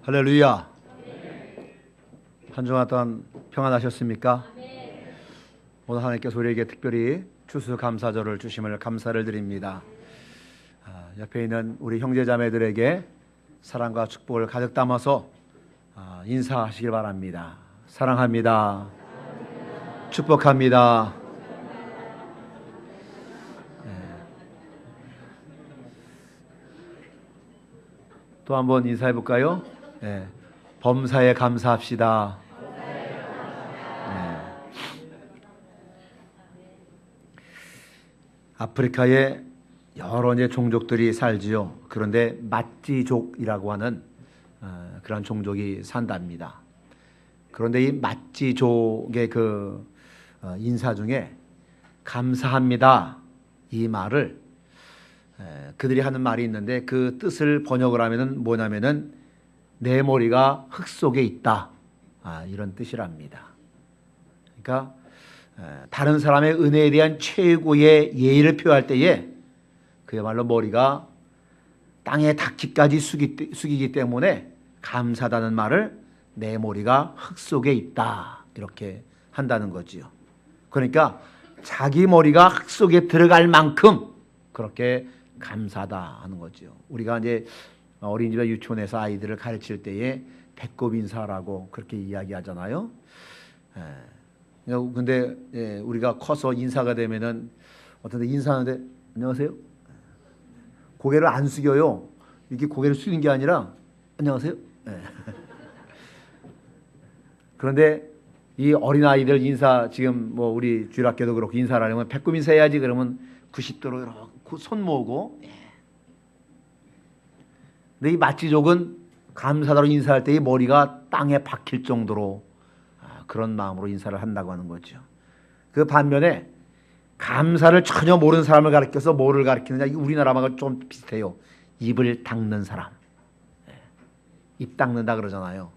할렐루야. 한 주간 동안 평안하셨습니까? 오늘 하나님께서 우리에게 특별히 추수감사절을 주심을 감사를 드립니다. 옆에 있는 우리 형제자매들에게 사랑과 축복을 가득 담아서 인사하시길 바랍니다. 사랑합니다. 축복합니다. 또 한번 인사해 볼까요? 네. 범사에 감사합시다. 네. 아프리카에 여러 종족들이 살지요. 그런데 마찌족이라고 하는 그런 종족이 산답니다. 그런데 이 마찌족의 그 인사 중에 감사합니다 이 말을 그들이 하는 말이 있는데 그 뜻을 번역을 하면은 뭐냐면은 내 머리가 흙 속에 있다, 이런 뜻이랍니다. 그러니까 다른 사람의 은혜에 대한 최고의 예의를 표할 때에 그야말로 머리가 땅에 닿기까지 숙이기 때문에 감사하다는 말을 내 머리가 흙 속에 있다 이렇게 한다는 거지요. 그러니까 자기 머리가 흙 속에 들어갈 만큼 그렇게 감사하다 하는 거죠. 우리가 이제 어린이집이나 유치원에서 아이들을 가르칠 때에 배꼽 인사라고 그렇게 이야기하잖아요. 근데 우리가 커서 인사가 되면은 어떤 데 인사하는데 안녕하세요. 고개를 안 숙여요. 이렇게 고개를 숙이는 게 아니라 안녕하세요. 그런데 이 어린아이들 인사 지금 뭐 우리 주일학교도 그렇고 인사를 하려면 배꼽 인사해야지 그러면 90도로 이렇게 손 모으고. 근데 이 마찌족은 감사다로 인사할 때 이 머리가 땅에 박힐 정도로 그런 마음으로 인사를 한다고 하는 거죠. 그 반면에 감사를 전혀 모르는 사람을 가리켜서 뭐를 가리키느냐, 우리나라 말과 좀 비슷해요. 입을 닦는 사람. 입 닦는다 그러잖아요.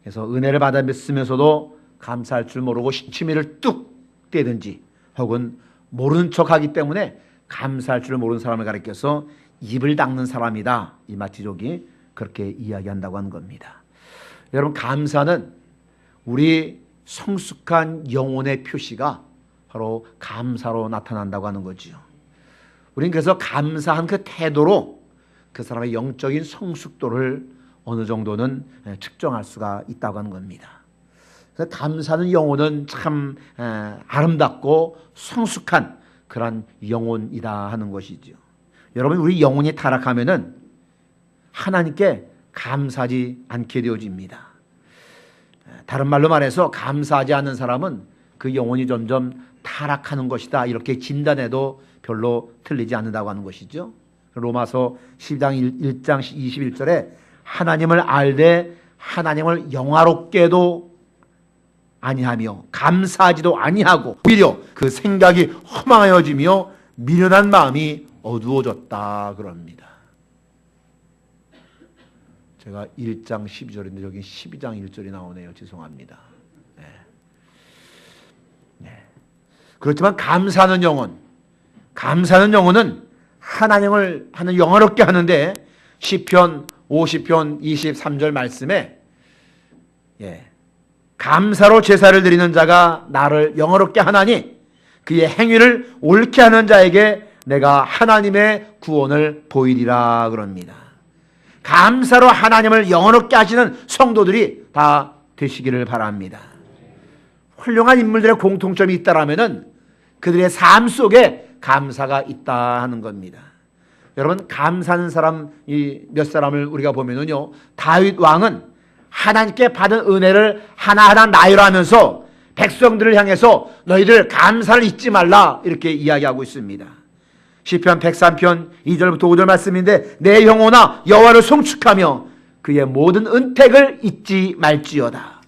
그래서 은혜를 받았으면서도 감사할 줄 모르고 시치미를 뚝 떼든지 혹은 모르는 척하기 때문에 감사할 줄 모르는 사람을 가리켜서 입을 닦는 사람이다. 이 마찌족이 그렇게 이야기한다고 하는 겁니다. 여러분, 감사는 우리 성숙한 영혼의 표시가 바로 감사로 나타난다고 하는 거지요. 우리는 그래서 감사한 그 태도로 그 사람의 영적인 성숙도를 어느 정도는 측정할 수가 있다고 하는 겁니다. 그래서 감사하는 영혼은 참 아름답고 성숙한 그런 영혼이다 하는 것이죠. 여러분, 우리 영혼이 타락하면은 하나님께 감사하지 않게 되어집니다. 다른 말로 말해서 감사하지 않는 사람은 그 영혼이 점점 타락하는 것이다, 이렇게 진단해도 별로 틀리지 않는다고 하는 것이죠. 로마서 12장 1장 21절에 하나님을 알되 하나님을 영화롭게도 아니하며 감사하지도 아니하고 오히려 그 생각이 허망하여지며 미련한 마음이 어두워졌다 그럽니다. 제가 1장 12절인데 여기 12장 1절이 나오네요. 죄송합니다. 그렇지만 감사하는 영혼은 하나님을 영화롭게 하는데 시편 50편 23절 말씀에 감사로 제사를 드리는 자가 나를 영화롭게 하나니 그의 행위를 옳게 하는 자에게 내가 하나님의 구원을 보이리라 그럽니다. 감사로 하나님을 영화롭게 하시는 성도들이 다 되시기를 바랍니다. 훌륭한 인물들의 공통점이 있다라면은 그들의 삶 속에 감사가 있다 하는 겁니다. 여러분, 감사하는 사람 몇 사람을 우리가 보면은요, 다윗 왕은 하나님께 받은 은혜를 하나하나 나열하면서 백성들을 향해서 너희들 감사를 잊지 말라 이렇게 이야기하고 있습니다. 시편 103편 2절부터 5절 말씀인데 내 영혼아 여호와를 송축하며 그의 모든 은택을 잊지 말지어다.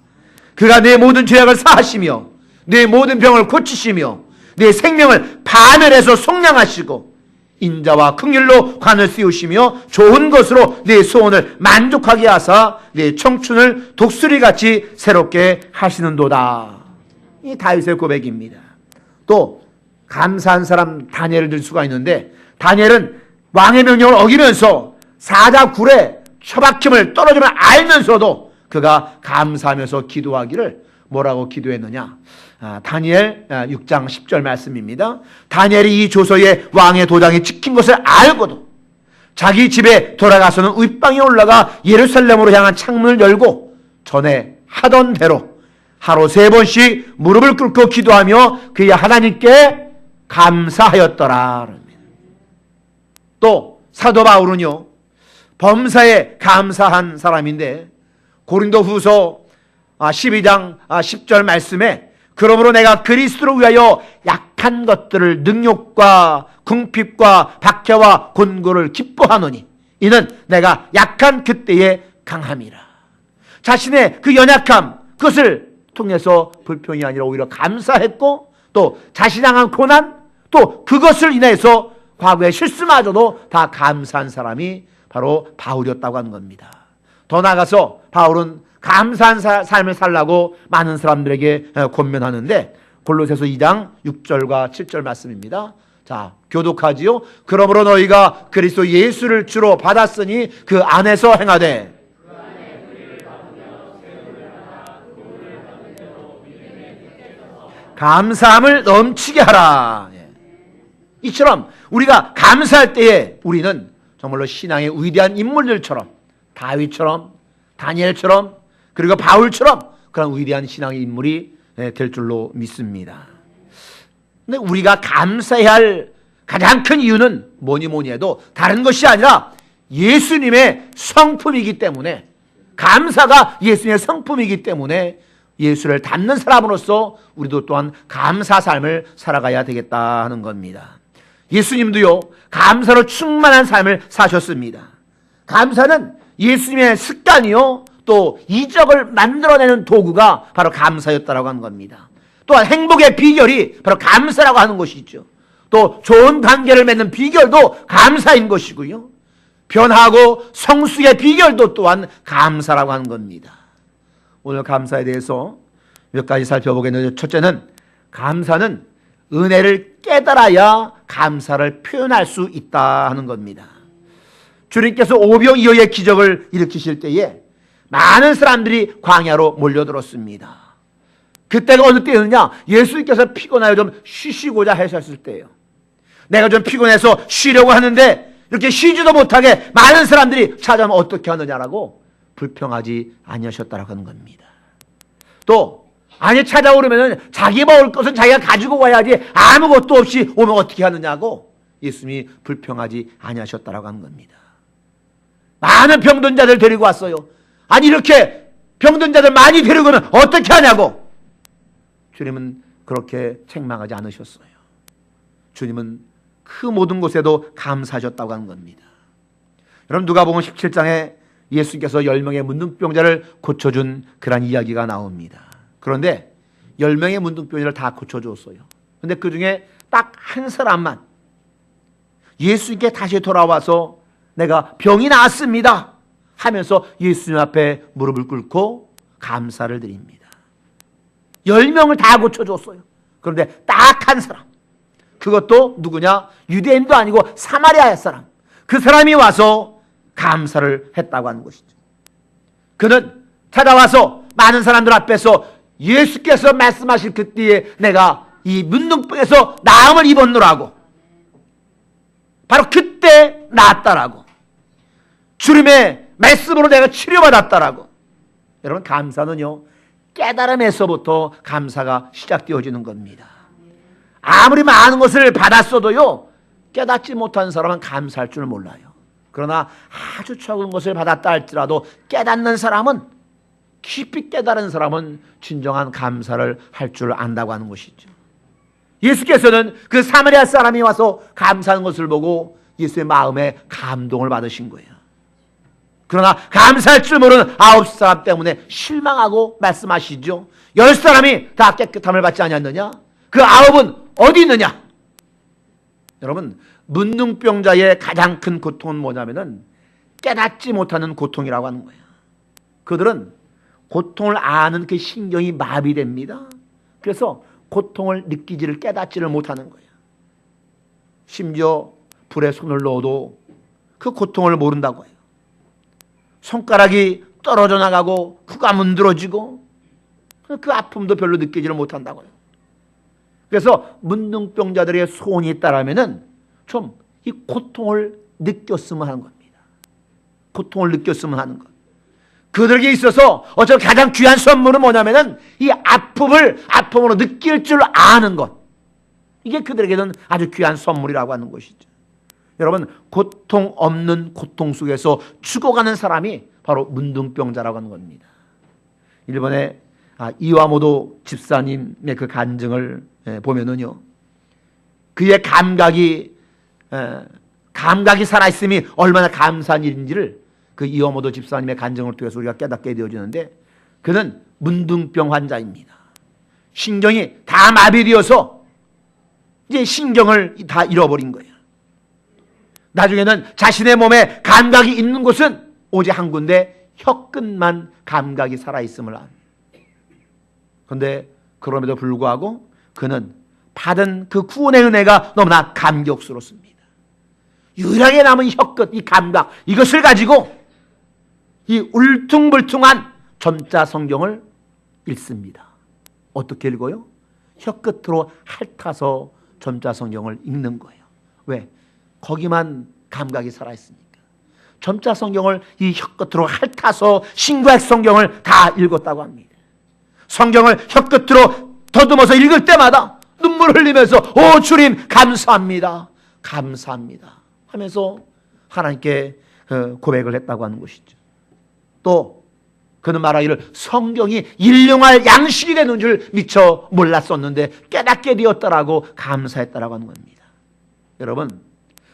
그가 내 모든 죄악을 사하시며 내 모든 병을 고치시며 내 생명을 파멸해서 속량하시고 인자와 긍휼로 관을 씌우시며 좋은 것으로 내 소원을 만족하게 하사 내 청춘을 독수리같이 새롭게 하시는도다. 이 다윗의 고백입니다. 또 감사한 사람 다니엘을 들 수가 있는데 다니엘은 왕의 명령을 어기면서 사자 굴에 처박힘을 떨어짐을 알면서도 그가 감사하면서 기도하기를 뭐라고 기도했느냐? 다니엘 6장 10절 말씀입니다. 다니엘이 이 조서에 왕의 도장이 찍힌 것을 알고도 자기 집에 돌아가서는 윗방에 올라가 예루살렘으로 향한 창문을 열고 전에 하던 대로 하루 3번씩 무릎을 꿇고 기도하며 그의 하나님께 감사하였더라. 또 사도 바울은요, 범사에 감사한 사람인데 고린도후서 12장 10절 말씀에 그러므로 내가 그리스도를 위하여 약한 것들을 능욕과 궁핍과 박해와 곤고를 기뻐하노니 이는 내가 약한 그때에 강함이라. 자신의 그 연약함, 그것을 통해서 불평이 아니라 오히려 감사했고, 또 자신이 당한 고난, 또 그것을 인해서 과거의 실수마저도 다 감사한 사람이 바로 바울이었다고 하는 겁니다. 더 나아가서 바울은 감사한 삶을 살라고 많은 사람들에게 권면하는데 골로새서 2장 6절과 7절 말씀입니다. 자, 교독하지요. 그러므로 너희가 그리스도 예수를 주로 받았으니 그 안에서 행하되 감사함을 넘치게 하라. 이처럼 우리가 감사할 때에 우리는 정말로 신앙의 위대한 인물들처럼 다윗처럼 다니엘처럼 그리고 바울처럼 그런 위대한 신앙의 인물이 될 줄로 믿습니다. 근데 우리가 감사해야 할 가장 큰 이유는 뭐니 해도 다른 것이 아니라 예수님의 성품이기 때문에, 감사가 예수님의 성품이기 때문에 예수를 닮는 사람으로서 우리도 또한 감사 삶을 살아가야 되겠다 하는 겁니다. 예수님도요, 감사로 충만한 삶을 사셨습니다. 감사는 예수님의 습관이요, 또 이적을 만들어내는 도구가 바로 감사였다라고 하는 겁니다. 또한 행복의 비결이 바로 감사라고 하는 것이죠. 또 좋은 관계를 맺는 비결도 감사인 것이고요, 변하고 성숙의 비결도 또한 감사라고 하는 겁니다. 오늘 감사에 대해서 몇 가지 살펴보겠는데, 첫째는 감사는 은혜를 깨달아야 감사를 표현할 수 있다 하는 겁니다. 주님께서 오병이어의 기적을 일으키실 때에 많은 사람들이 광야로 몰려들었습니다. 그때가 어느 때였느냐? 예수님께서 피곤하여 좀 쉬시고자 하셨을 때예요. 내가 좀 피곤해서 쉬려고 하는데 이렇게 쉬지도 못하게 많은 사람들이 찾아오면 어떻게 하느냐라고 불평하지 아니하셨다라고 하는 겁니다. 또 아니 찾아오려면 자기 먹을 것은 자기가 가지고 와야지 아무것도 없이 오면 어떻게 하느냐고 예수님이 불평하지 아니하셨다라고 하는 겁니다. 많은 병든 자들 데리고 왔어요. 아니 이렇게 병든 자들 많이 데리고 오면 어떻게 하냐고 주님은 그렇게 책망하지 않으셨어요. 주님은 그 모든 곳에도 감사하셨다고 하는 겁니다. 여러분, 누가복음 17장에 예수께서 10명의 문둥병자를 고쳐준 그런 이야기가 나옵니다. 그런데 10명의 문둥병자를 다 고쳐줬어요. 그런데 그 중에 딱 한 사람만 예수님께 다시 돌아와서 내가 병이 나았습니다 하면서 예수님 앞에 무릎을 꿇고 감사를 드립니다. 10명을 다 고쳐줬어요. 그런데 딱 한 사람, 그것도 누구냐? 유대인도 아니고 사마리아 사람. 그 사람이 와서 감사를 했다고 하는 것이죠. 그는 찾아와서 많은 사람들 앞에서 예수께서 말씀하실 그때에 내가 이 문둥병에서 나음을 입었노라고, 바로 그때 나았다라고, 주님의 말씀으로 내가 치료받았다라고. 여러분, 감사는요 깨달음에서부터 감사가 시작되어지는 겁니다. 아무리 많은 것을 받았어도요 깨닫지 못한 사람은 감사할 줄 몰라요. 그러나 아주 적은 것을 받았다 할지라도 깨닫는 사람은, 깊이 깨달은 사람은 진정한 감사를 할 줄 안다고 하는 것이죠. 예수께서는 그 사마리아 사람이 와서 감사하는 것을 보고 예수의 마음에 감동을 받으신 거예요. 그러나 감사할 줄 모르는 9사람 때문에 실망하고 말씀하시죠. 10사람이 다 깨끗함을 받지 않았느냐? 그 9은 어디 있느냐? 여러분, 문둥병자의 가장 큰 고통은 뭐냐면은 깨닫지 못하는 고통이라고 하는 거예요. 그들은 고통을 아는 그 신경이 마비됩니다. 그래서 고통을 느끼지를, 깨닫지를 못하는 거예요. 심지어 불에 손을 넣어도 그 고통을 모른다고 해요. 손가락이 떨어져 나가고 코가 문드러지고 그 아픔도 별로 느끼지를 못한다고요. 그래서 문둥병자들의 소원이 있다라면은 좀 이 고통을 느꼈으면 하는 겁니다. 고통을 느꼈으면 하는 것. 그들에게 있어서 어차피 가장 귀한 선물은 뭐냐면은 이 아픔으로 느낄 줄 아는 것. 이게 그들에게는 아주 귀한 선물이라고 하는 것이죠. 여러분, 고통 없는 고통 속에서 죽어가는 사람이 바로 문둥병자라고 하는 겁니다. 일본의 이와모토 집사님의 그 간증을 보면은요, 그의 감각이 살아있음이 얼마나 감사한 일인지를 그 이와모토 집사님의 간증을 통해서 우리가 깨닫게 되어지는데, 그는 문둥병 환자입니다. 신경이 다 마비되어서 이제 신경을 다 잃어버린 거예요. 나중에는 자신의 몸에 감각이 있는 곳은 오직 한 군데 혀끝만 감각이 살아있음을 압니다. 그런데 그럼에도 불구하고 그는 받은 그 구원의 은혜가 너무나 감격스럽습니다. 유일하게 남은 혀끝, 이 감각, 이것을 가지고 이 울퉁불퉁한 점자 성경을 읽습니다. 어떻게 읽어요? 혀끝으로 핥아서 점자 성경을 읽는 거예요. 왜? 거기만 감각이 살아있으니까. 점자 성경을 이 혀끝으로 핥아서 신구약 성경을 다 읽었다고 합니다. 성경을 혀끝으로 더듬어서 읽을 때마다 눈물을 흘리면서 오 주님 감사합니다. 감사합니다 하면서 하나님께 고백을 했다고 하는 것이죠. 또 그는 말하기를 성경이 일용할 양식이 되는 줄 미처 몰랐었는데 깨닫게 되었다라고 감사했다라고 하는 겁니다. 여러분,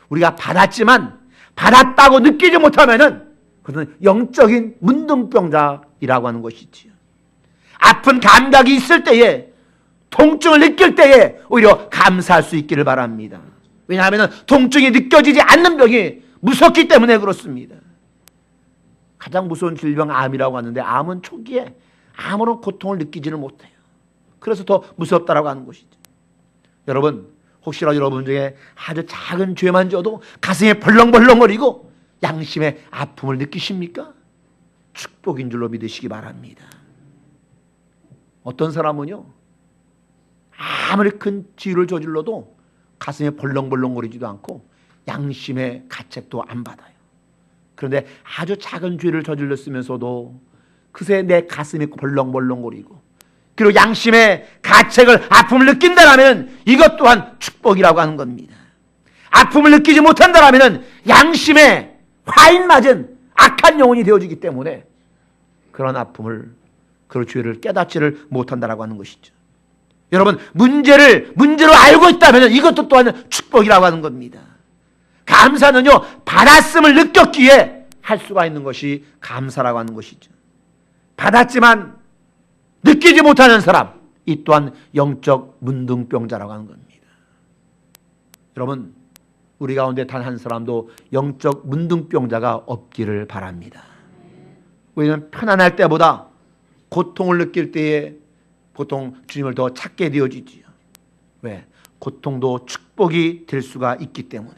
우리가 받았지만 받았다고 느끼지 못하면은 그것은 영적인 문둥병자이라고 하는 것이지요. 아픈 감각이 있을 때에, 통증을 느낄 때에 오히려 감사할 수 있기를 바랍니다. 왜냐하면 통증이 느껴지지 않는 병이 무섭기 때문에 그렇습니다. 가장 무서운 질병 암이라고 하는데, 암은 초기에 아무런 고통을 느끼지를 못해요. 그래서 더 무섭다라고 하는 것이죠. 여러분, 혹시라도 여러분 중에 아주 작은 죄만 져도 가슴이 벌렁벌렁거리고 양심의 아픔을 느끼십니까? 축복인 줄로 믿으시기 바랍니다. 어떤 사람은요, 아무리 큰 죄를 저질러도 가슴이 벌렁벌렁거리지도 않고 양심의 가책도 안 받아요. 그런데 아주 작은 죄를 저질렀으면서도 그새 내 가슴이 벌렁벌렁거리고 그리고 양심의 가책을, 아픔을 느낀다면 이것 또한 축복이라고 하는 겁니다. 아픔을 느끼지 못한다면 양심에 화인 맞은 악한 영혼이 되어지기 때문에 그런 아픔을, 그런 죄를 깨닫지를 못한다라고 하는 것이죠. 여러분, 문제로 알고 있다면 이것도 또한 축복이라고 하는 겁니다. 감사는요, 받았음을 느꼈기에 할 수가 있는 것이 감사라고 하는 것이죠. 받았지만 느끼지 못하는 사람, 이 또한 영적 문둥병자라고 하는 겁니다. 여러분, 우리 가운데 단 한 사람도 영적 문둥병자가 없기를 바랍니다. 우리는 편안할 때보다 고통을 느낄 때에 보통 주님을 더 찾게 되어지지요. 왜? 고통도 축복이 될 수가 있기 때문에.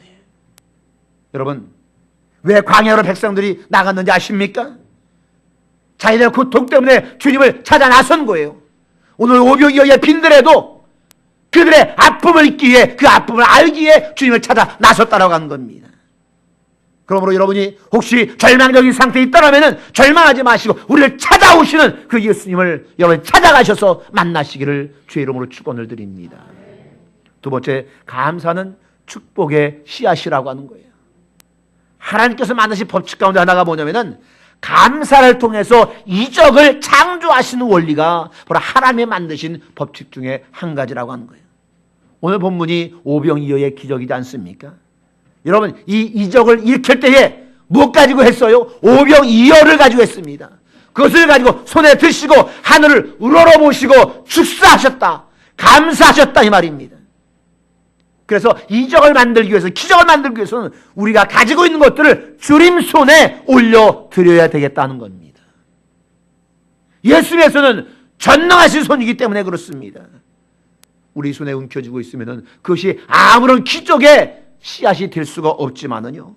여러분, 왜 광야로 백성들이 나갔는지 아십니까? 자기들의 고통 때문에 주님을 찾아 나선 거예요. 오늘 오병이어의 빈들에도 그들의 아픔을 잊기에, 그 아픔을 알기에 주님을 찾아 나섰다라고 하는 겁니다. 그러므로 여러분이 혹시 절망적인 상태에 있다면 절망하지 마시고 우리를 찾아오시는 그 예수님을 여러분 찾아가셔서 만나시기를 주의 이름으로 축원을 드립니다. 두 번째, 감사는 축복의 씨앗이라고 하는 거예요. 하나님께서 만드신 법칙 가운데 하나가 뭐냐면은 감사를 통해서 이적을 창조하시는 원리가 바로 하나님이 만드신 법칙 중에 한 가지라고 하는 거예요. 오늘 본문이 오병이어의 기적이지 않습니까? 여러분, 이 이적을 일으킬 때에 무엇 가지고 했어요? 오병이어를 가지고 했습니다. 그것을 가지고 손에 드시고 하늘을 우러러보시고 축사하셨다, 감사하셨다, 이 말입니다. 그래서 이적을 만들기 위해서, 기적을 만들기 위해서는 우리가 가지고 있는 것들을 주님 손에 올려드려야 되겠다는 겁니다. 예수님께서는 전능하신 손이기 때문에 그렇습니다. 우리 손에 움켜쥐고 있으면 그것이 아무런 기적의 씨앗이 될 수가 없지만은요,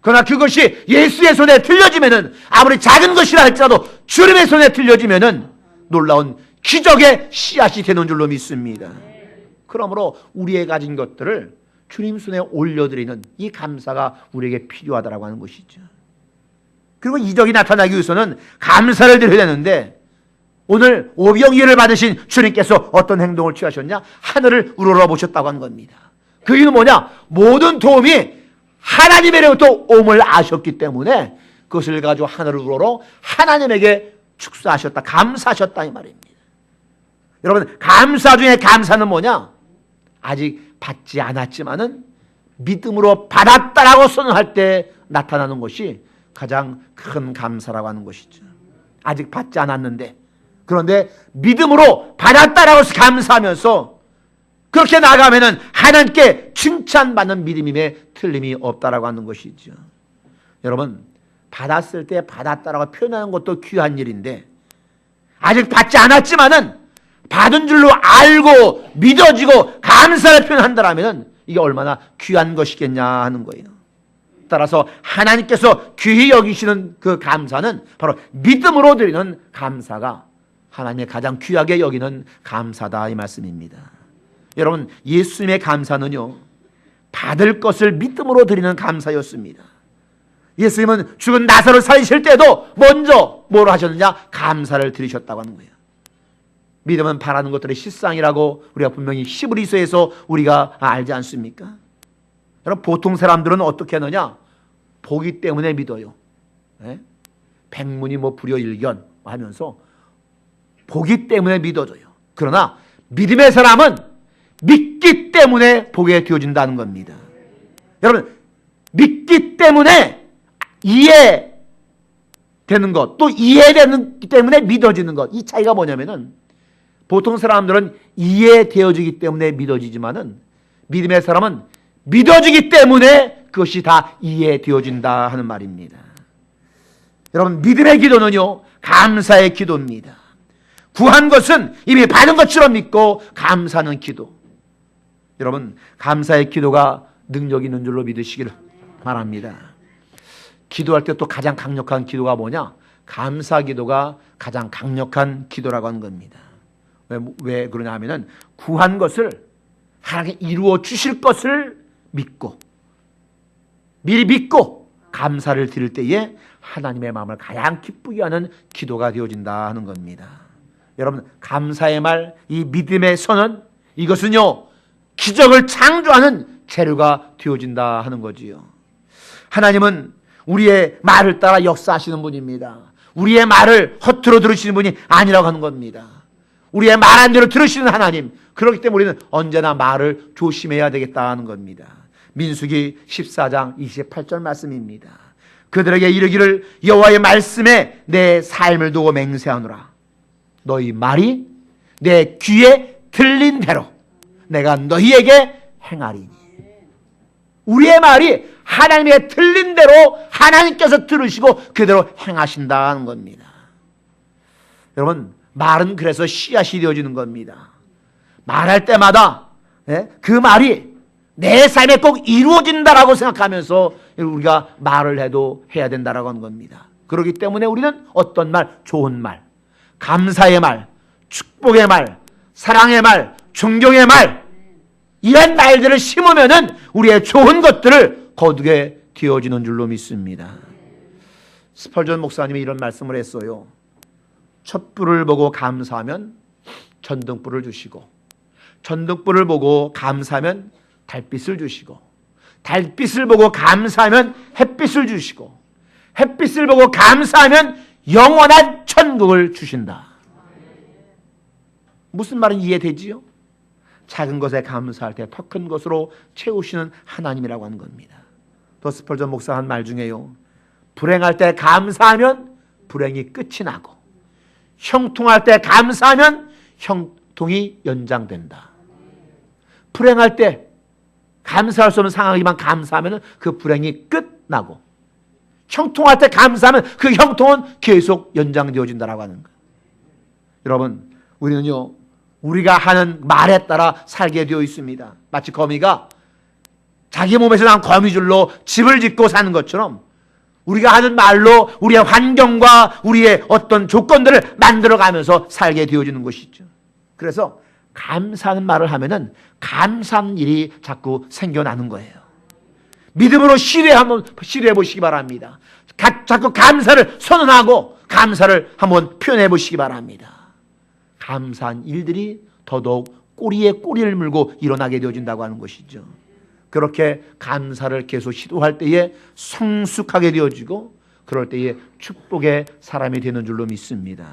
그러나 그것이 예수의 손에 들려지면은, 아무리 작은 것이라 할지라도 주님의 손에 들려지면은 놀라운 기적의 씨앗이 되는 줄로 믿습니다. 그러므로 우리의 가진 것들을 주님 손에 올려드리는 이 감사가 우리에게 필요하다고 하는 것이죠. 그리고 이적이 나타나기 위해서는 감사를 드려야 되는데, 오늘 오병이어를 받으신 주님께서 어떤 행동을 취하셨냐? 하늘을 우러러 보셨다고 하는 겁니다. 그 이유는 뭐냐? 모든 도움이 하나님에게로부터 옴을 아셨기 때문에 그것을 가지고 하늘을 우러러 하나님에게 축사하셨다, 감사하셨다 이 말입니다. 여러분, 감사 중에 감사는 뭐냐? 아직 받지 않았지만은 믿음으로 받았다라고 선언할 때 나타나는 것이 가장 큰 감사라고 하는 것이죠. 아직 받지 않았는데, 그런데 믿음으로 받았다라고 감사하면서 그렇게 나가면은 하나님께 칭찬받는 믿음임에 틀림이 없다라고 하는 것이죠. 여러분, 받았을 때 받았다라고 표현하는 것도 귀한 일인데, 아직 받지 않았지만은 받은 줄로 알고 믿어지고 감사를 표현한다라면 이게 얼마나 귀한 것이겠냐 하는 거예요. 따라서 하나님께서 귀히 여기시는 그 감사는 바로 믿음으로 드리는 감사가 하나님의 가장 귀하게 여기는 감사다 이 말씀입니다. 여러분, 예수님의 감사는요, 받을 것을 믿음으로 드리는 감사였습니다. 예수님은 죽은 나사로를 살리실 때도 먼저 뭘 하셨느냐? 감사를 드리셨다고 하는 거예요. 믿음은 바라는 것들의 실상이라고 우리가 분명히 히브리서에서 우리가 알지 않습니까? 여러분, 보통 사람들은 어떻게 하느냐? 보기 때문에 믿어요. 네? 백문이 뭐 불여일견 하면서 보기 때문에 믿어져요. 그러나 믿음의 사람은 믿기 때문에 보게 되어진다는 겁니다. 여러분, 믿기 때문에 이해되는 것, 또 이해되는 때문에 믿어지는 것, 이 차이가 뭐냐면은, 보통 사람들은 이해되어지기 때문에 믿어지지만은 믿음의 사람은 믿어지기 때문에 그것이 다 이해되어진다 하는 말입니다. 여러분, 믿음의 기도는요, 감사의 기도입니다. 구한 것은 이미 받은 것처럼 믿고 감사하는 기도. 여러분, 감사의 기도가 능력 있는 줄로 믿으시기를 바랍니다. 기도할 때 또 가장 강력한 기도가 뭐냐? 감사 기도가 가장 강력한 기도라고 하는 겁니다. 왜 그러냐 하면은 구한 것을 하나님께 이루어 주실 것을 믿고, 미리 믿고 감사를 드릴 때에 하나님의 마음을 가장 기쁘게 하는 기도가 되어진다 하는 겁니다. 여러분, 감사의 말, 이 믿음의 선언, 이것은요, 기적을 창조하는 재료가 되어진다 하는 거지요. 하나님은 우리의 말을 따라 역사하시는 분입니다. 우리의 말을 허투루 들으시는 분이 아니라고 하는 겁니다. 우리의 말한 대로 들으시는 하나님, 그렇기 때문에 우리는 언제나 말을 조심해야 되겠다는 겁니다. 민수기 14장 28절 말씀입니다. 그들에게 이르기를 여호와의 말씀에 내 삶을 두고 맹세하노라. 너희 말이 내 귀에 들린 대로 내가 너희에게 행하리니. 우리의 말이 하나님의 들린 대로 하나님께서 들으시고 그대로 행하신다는 겁니다. 여러분, 말은 그래서 씨앗이 되어지는 겁니다. 말할 때마다 그 말이 내 삶에 꼭 이루어진다라고 생각하면서 우리가 말을 해도 해야 된다라고 하는 겁니다. 그렇기 때문에 우리는 어떤 말, 좋은 말, 감사의 말, 축복의 말, 사랑의 말, 존경의 말, 이런 말들을 심으면은 우리의 좋은 것들을 거두게 되어지는 줄로 믿습니다. 스펄전 목사님이 이런 말씀을 했어요. 촛불을 보고 감사하면 전등불을 주시고, 전등불을 보고 감사하면 달빛을 주시고, 달빛을 보고 감사하면 햇빛을 주시고, 햇빛을 보고 감사하면 영원한 천국을 주신다. 무슨 말은 이해되지요? 작은 것에 감사할 때 더 큰 것으로 채우시는 하나님이라고 하는 겁니다. 더 스펄전 목사 한 말 중에요, 불행할 때 감사하면 불행이 끝이 나고, 형통할 때 감사하면 형통이 연장된다. 불행할 때 감사할 수 없는 상황이지만 감사하면 그 불행이 끝나고, 형통할 때 감사하면 그 형통은 계속 연장되어진다라고 하는 거예요. 여러분, 우리는요, 우리가 하는 말에 따라 살게 되어 있습니다. 마치 거미가 자기 몸에서 난 거미줄로 집을 짓고 사는 것처럼 우리가 하는 말로 우리의 환경과 우리의 어떤 조건들을 만들어가면서 살게 되어지는 것이죠. 그래서 감사하는 말을 하면은 감사한 일이 자꾸 생겨나는 거예요. 믿음으로 시도해 보시기 바랍니다. 자꾸 감사를 선언하고 감사를 한번 표현해 보시기 바랍니다. 감사한 일들이 더더욱 꼬리에 꼬리를 물고 일어나게 되어진다고 하는 것이죠. 그렇게 감사를 계속 시도할 때에 성숙하게 되어지고 그럴 때에 축복의 사람이 되는 줄로 믿습니다.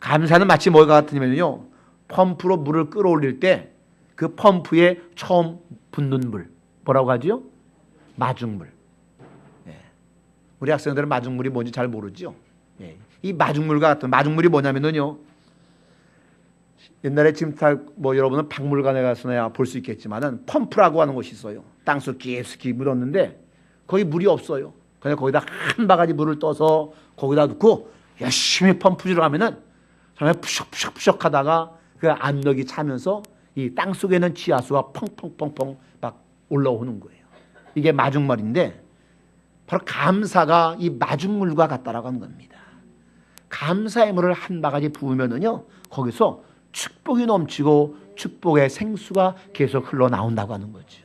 감사는 마치 뭐가 같으냐면요, 펌프로 물을 끌어올릴 때 그 펌프에 처음 붓는 물, 뭐라고 하죠? 마중물. 우리 학생들은 마중물이 뭔지 잘 모르죠. 이 마중물과 같은, 마중물이 뭐냐면요, 옛날에 지금 다 여러분은 박물관에 가서야 볼 수 있겠지만은 펌프라고 하는 곳이 있어요. 땅속 깊숙이 묻었는데 거기 물이 없어요. 그냥 거기다 한 바가지 물을 떠서 거기다 넣고 열심히 펌프질을 하면은 정말 푸석푸석푸석 하다가 그 압력이 차면서 이 땅 속에 있는 지하수가 펑펑펑펑 막 올라오는 거예요. 이게 마중물인데 바로 감사가 이 마중물과 같다라고 하는 겁니다. 감사의 물을 한 바가지 부으면은요, 거기서 축복이 넘치고 축복의 생수가 계속 흘러나온다고 하는 거죠.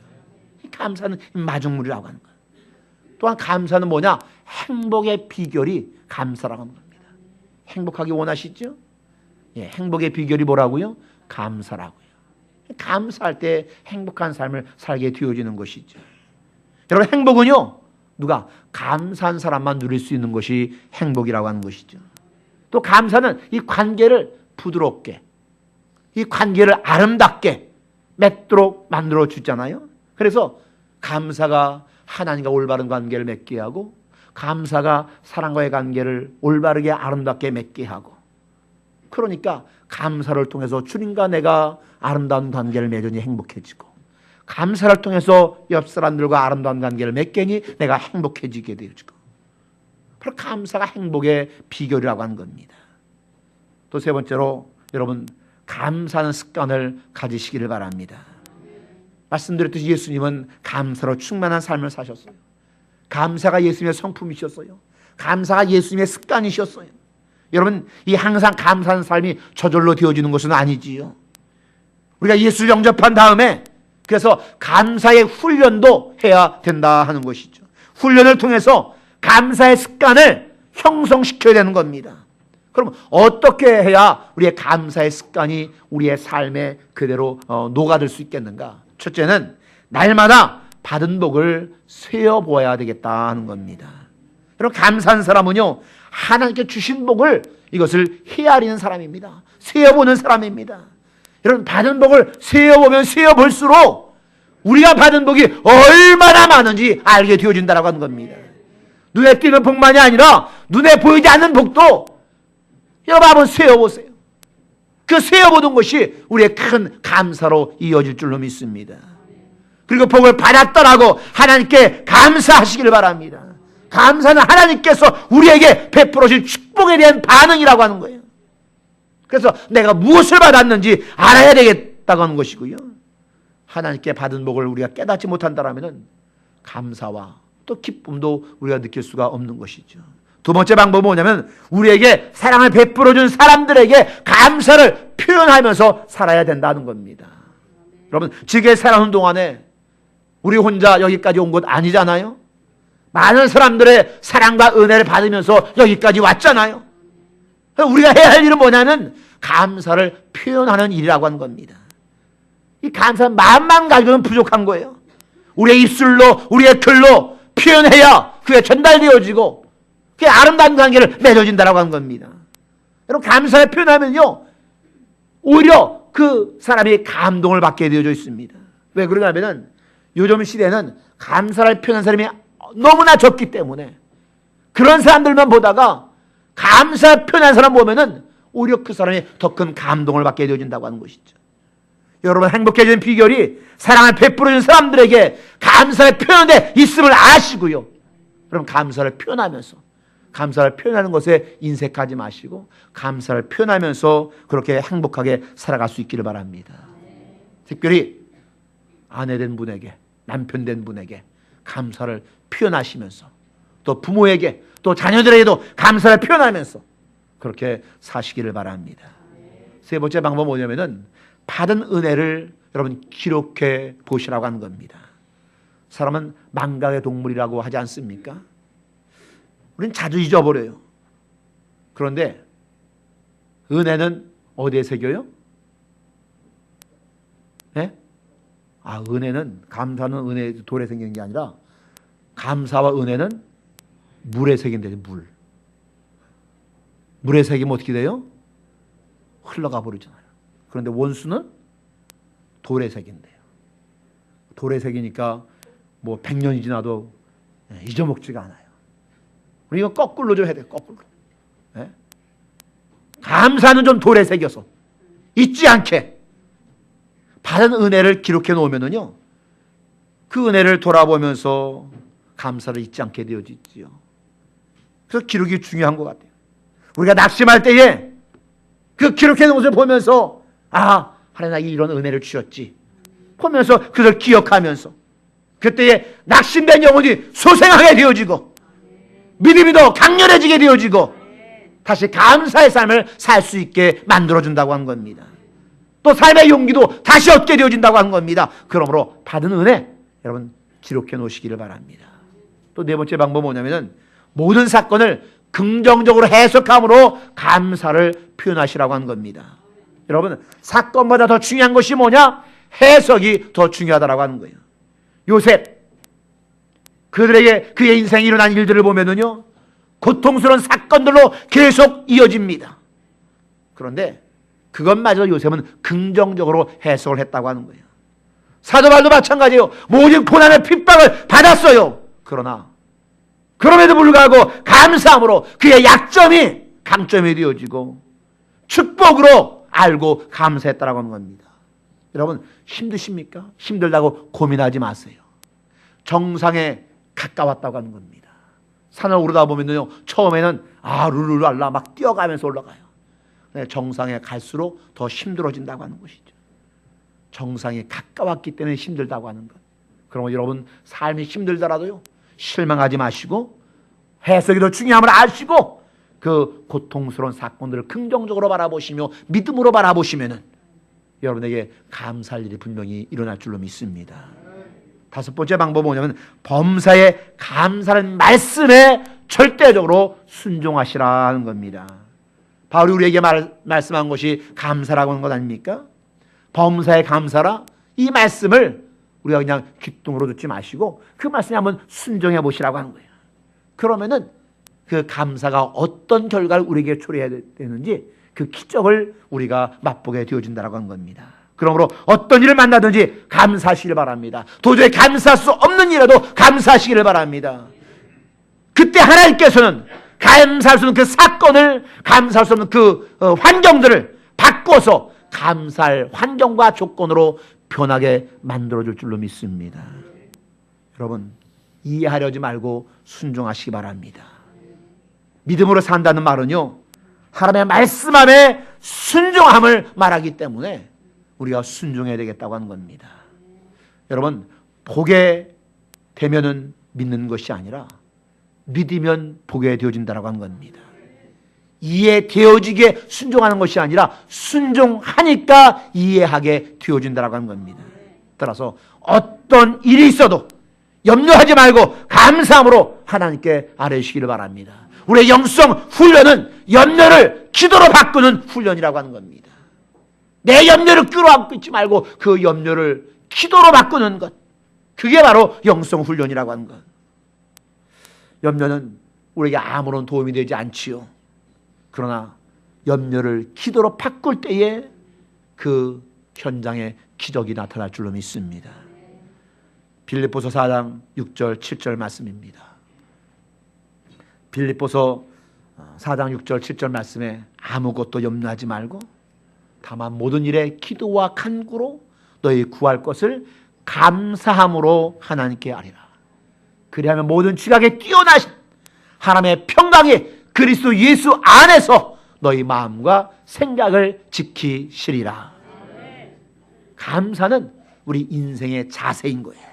이 감사는 마중물이라고 하는 거예요. 또한 감사는 뭐냐? 행복의 비결이 감사라고 하는 겁니다. 행복하기 원하시죠? 행복의 비결이 뭐라고요? 감사라고요. 감사할 때 행복한 삶을 살게 되어지는 것이죠. 여러분, 행복은요, 누가 감사한 사람만 누릴 수 있는 것이 행복이라고 하는 것이죠. 또 감사는 이 관계를 부드럽게, 이 관계를 아름답게 맺도록 만들어 주잖아요. 그래서 감사가 하나님과 올바른 관계를 맺게 하고, 감사가 사랑과의 관계를 올바르게 아름답게 맺게 하고, 그러니까 감사를 통해서 주님과 내가 아름다운 관계를 맺으니 행복해지고, 감사를 통해서 옆 사람들과 아름다운 관계를 맺으니 내가 행복해지게 되어지고, 바로 감사가 행복의 비결이라고 하는 겁니다. 또 세 번째로, 여러분, 감사하는 습관을 가지시기를 바랍니다. 말씀드렸듯이 예수님은 감사로 충만한 삶을 사셨어요. 감사가 예수님의 성품이셨어요. 감사가 예수님의 습관이셨어요. 여러분, 이 항상 감사하는 삶이 저절로 되어지는 것은 아니지요. 우리가 예수를 영접한 다음에 그래서 감사의 훈련도 해야 된다 하는 것이죠. 훈련을 통해서 감사의 습관을 형성시켜야 되는 겁니다. 그럼 어떻게 해야 우리의 감사의 습관이 우리의 삶에 그대로 녹아들 수 있겠는가? 첫째는 날마다 받은 복을 세어보아야 되겠다 하는 겁니다. 여러분, 감사한 사람은요, 하나님께 주신 복을 이것을 헤아리는 사람입니다. 세어보는 사람입니다. 여러분, 받은 복을 세어보면 세어볼수록 우리가 받은 복이 얼마나 많은지 알게 되어진다고 하는 겁니다. 눈에 띄는 복만이 아니라 눈에 보이지 않는 복도 여러분 한번 세어보세요. 그 세어보는 것이 우리의 큰 감사로 이어질 줄로 믿습니다. 그리고 복을 받았더라고 하나님께 감사하시기를 바랍니다. 감사는 하나님께서 우리에게 베풀어 주신 축복에 대한 반응이라고 하는 거예요. 그래서 내가 무엇을 받았는지 알아야 되겠다고 하는 것이고요. 하나님께 받은 복을 우리가 깨닫지 못한다면 감사와 또 기쁨도 우리가 느낄 수가 없는 것이죠. 두 번째 방법은 뭐냐면 우리에게 사랑을 베풀어 준 사람들에게 감사를 표현하면서 살아야 된다는 겁니다. 여러분, 지게 살아오는 동안에 우리 혼자 여기까지 온 것 아니잖아요. 많은 사람들의 사랑과 은혜를 받으면서 여기까지 왔잖아요. 우리가 해야 할 일은 뭐냐면 감사를 표현하는 일이라고 하는 겁니다. 이 감사는 마음만 가지고는 부족한 거예요. 우리의 입술로, 우리의 글로 표현해야 그게 전달되어지고 그게 아름다운 관계를 맺어진다고 하는 겁니다. 여러분, 감사를 표현하면요, 오히려 그 사람이 감동을 받게 되어져 있습니다. 왜 그러냐면은 요즘 시대는 감사를 표현하는 사람이 너무나 적기 때문에 그런 사람들만 보다가 감사 표현하는 사람 보면은 오히려 그 사람이 더 큰 감동을 받게 되어진다고 하는 것이죠. 여러분, 행복해지는 비결이 사랑을 베풀어 준 사람들에게 감사의 표현에 있음을 아시고요. 여러분, 감사를 표현하면서 감사를 표현하는 것에 인색하지 마시고 감사를 표현하면서 그렇게 행복하게 살아갈 수 있기를 바랍니다. 특별히 아내된 분에게 남편 된 분에게 감사를 표현하시면서 또 부모에게 또 자녀들에게도 감사를 표현하면서 그렇게 사시기를 바랍니다. 세 번째 방법은 뭐냐면은 받은 은혜를 여러분 기록해 보시라고 하는 겁니다. 사람은 망각의 동물이라고 하지 않습니까? 우리는 자주 잊어버려요. 그런데 은혜는 어디에 새겨요? 네? 은혜는, 감사는 은혜 돌에 새기는 게 아니라 감사와 은혜는 물에 새긴대요. 물에 새기면 어떻게 돼요? 흘러가 버리잖아요. 그런데 원수는 돌에 새긴대요. 돌에 새기니까 뭐 100년이 지나도 잊어먹지가 않아요. 우리 이거 거꾸로 좀 해야 돼요. 거꾸로. 네? 감사는 좀 돌에 새겨서 잊지 않게 받은 은혜를 기록해 놓으면은요, 그 은혜를 돌아보면서 감사를 잊지 않게 되어지지요. 그래서 기록이 중요한 것 같아요. 우리가 낙심할 때에 그 기록해 놓은 것을 보면서 하나님 나에게 이런 은혜를 주셨지 보면서 그걸 기억하면서 그때에 낙심된 영혼이 소생하게 되어지고 믿음이 더 강렬해지게 되어지고 다시 감사의 삶을 살 수 있게 만들어준다고 한 겁니다. 또 삶의 용기도 다시 얻게 되어진다고 한 겁니다. 그러므로 받은 은혜 여러분 기록해 놓으시기를 바랍니다. 또 네 번째 방법은 뭐냐면은 모든 사건을 긍정적으로 해석함으로 감사를 표현하시라고 한 겁니다. 여러분 사건보다 더 중요한 것이 뭐냐? 해석이 더 중요하다라고 하는 거예요. 요셉 그들에게 그의 인생에 일어난 일들을 보면은요 고통스러운 사건들로 계속 이어집니다. 그런데 그것마저 요셉은 긍정적으로 해석을 했다고 하는 거예요. 사도 바울도 마찬가지예요. 모든 고난을 핍박을 받았어요. 그럼에도 불구하고 감사함으로 그의 약점이 강점이 되어지고 축복으로 알고 감사했다라고 하는 겁니다. 여러분 힘드십니까? 힘들다고 고민하지 마세요. 정상에 가까웠다고 하는 겁니다. 산을 오르다 보면요 처음에는 룰루랄라 막 뛰어가면서 올라가요. 정상에 갈수록 더 힘들어진다고 하는 것이죠. 정상에 가까웠기 때문에 힘들다고 하는 것. 그러면 여러분 삶이 힘들더라도요 실망하지 마시고 해석이 더 중요함을 아시고 그 고통스러운 사건들을 긍정적으로 바라보시며 믿음으로 바라보시면은 여러분에게 감사할 일이 분명히 일어날 줄로 믿습니다. 다섯 번째 방법은 뭐냐면 범사에 감사하는 말씀에 절대적으로 순종하시라는 겁니다. 바울이 우리에게 말씀한 것이 감사라고 하는 것 아닙니까? 범사에 감사라, 이 말씀을 우리가 그냥 귓등으로 듣지 마시고 그 말씀에 한번 순종해 보시라고 하는 거예요. 그러면은 그 감사가 어떤 결과를 우리에게 초래해야 되는지 그 기적을 우리가 맛보게 되어진다라고 하는 겁니다. 그러므로 어떤 일을 만나든지 감사하시길 바랍니다. 도저히 감사할 수 없는 일에도 감사하시기를 바랍니다. 그때 하나님께서는 감사할 수 없는 그 사건을, 감사할 수 없는 그 환경들을 바꿔서 감사할 환경과 조건으로 변하게 만들어줄 줄로 믿습니다. 여러분 이해하려지 말고 순종하시기 바랍니다. 믿음으로 산다는 말은요 하나님의 말씀 안에 순종함을 말하기 때문에 우리가 순종해야 되겠다고 하는 겁니다. 여러분 보게 되면은 믿는 것이 아니라 믿으면 보게 되어진다고 하는 겁니다. 이해되어지게 순종하는 것이 아니라 순종하니까 이해하게 되어진다고 하는 겁니다. 따라서 어떤 일이 있어도 염려하지 말고 감사함으로 하나님께 아뢰시기를 바랍니다. 우리의 영성 훈련은 염려를 기도로 바꾸는 훈련이라고 하는 겁니다. 내 염려를 끌어안고 있지 말고 그 염려를 기도로 바꾸는 것, 그게 바로 영성 훈련이라고 하는 것. 염려는 우리에게 아무런 도움이 되지 않지요. 그러나 염려를 기도로 바꿀 때에 그 현장에 기적이 나타날 줄로 믿습니다. 빌립보서 4장 6절 7절 말씀입니다. 빌립보서 4장 6절 7절 말씀에 아무것도 염려하지 말고 다만 모든 일에 기도와 간구로 너희 구할 것을 감사함으로 하나님께 아뢰라. 그리하면 모든 지각에 뛰어나신 하나님의 평강이 그리스도 예수 안에서 너희 마음과 생각을 지키시리라. 감사는 우리 인생의 자세인 거예요.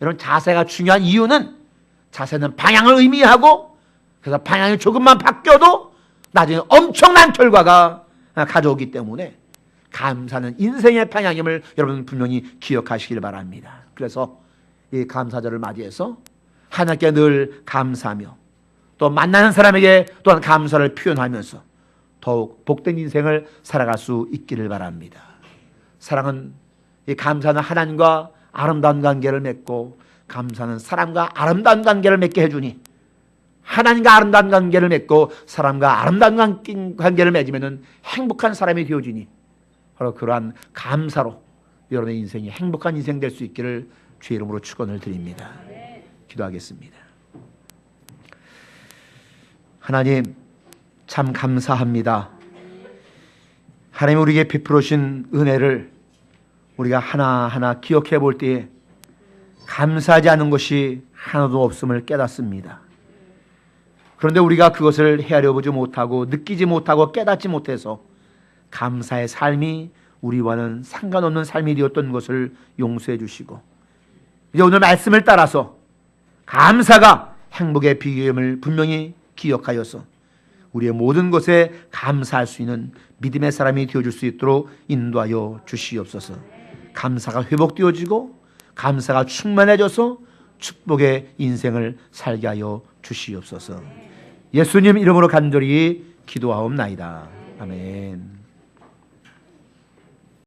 이런 자세가 중요한 이유는 자세는 방향을 의미하고 그래서 방향이 조금만 바뀌어도 나중에 엄청난 결과가 가져오기 때문에 감사는 인생의 방향임을 여러분 분명히 기억하시길 바랍니다. 그래서 이 감사절을 맞이해서 하나님께 늘 감사하며 또 만나는 사람에게 또한 감사를 표현하면서 더욱 복된 인생을 살아갈 수 있기를 바랍니다. 사랑은 이 감사는 하나님과 아름다운 관계를 맺고 감사는 사람과 아름다운 관계를 맺게 해주니 하나님과 아름다운 관계를 맺고 사람과 아름다운 관계를 맺으면 행복한 사람이 되어지니 바로 그러한 감사로 여러분의 인생이 행복한 인생 될 수 있기를 주의 이름으로 축원을 드립니다. 기도하겠습니다. 하나님 참 감사합니다. 하나님 우리에게 베풀어 주신 은혜를 우리가 하나하나 기억해 볼 때에 감사하지 않은 것이 하나도 없음을 깨닫습니다. 그런데 우리가 그것을 헤아려 보지 못하고 느끼지 못하고 깨닫지 못해서 감사의 삶이 우리와는 상관없는 삶이 되었던 것을 용서해 주시고 이제 오늘 말씀을 따라서 감사가 행복의 비결임을 분명히 기억하여서 우리의 모든 것에 감사할 수 있는 믿음의 사람이 되어줄 수 있도록 인도하여 주시옵소서. 감사가 회복되어지고 감사가 충만해져서 축복의 인생을 살게 하여 주시옵소서. 예수님 이름으로 간절히 기도하옵나이다. 아멘.